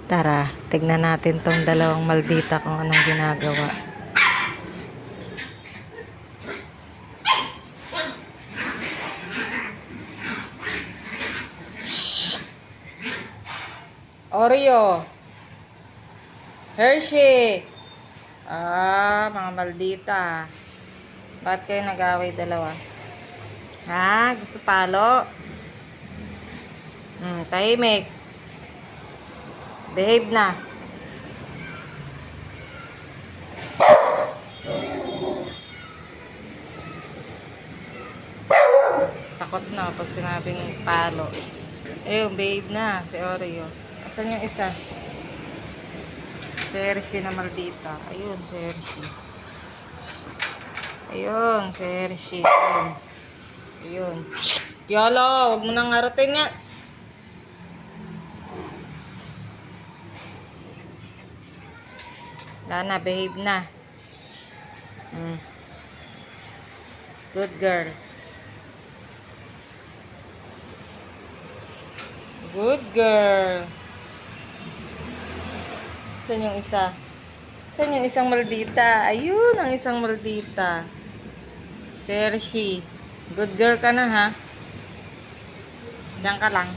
Tara, tignan natin tong dalawang maldita kung anong ginagawa. Oreo! Hershey! Mga maldita. Bakit kayo nag-away dalawa? Ha? Gusto palo? Tahimik. Behave na. Takot na pag sinabing palo. Ayun, behave na si Oreo. Asan yung isa? Si Hershey na maldita. Ayun, si Hershey. Ayun, si Hershey. Ayun. Yolo, wag mo nang ngarutin nga. Lana, behave na. Good girl. Good girl. Saan yung isa? Saan yung isang maldita? Ayun, ang isang maldita. Si Hershey. Good girl ka na, ha? Diyan ka lang.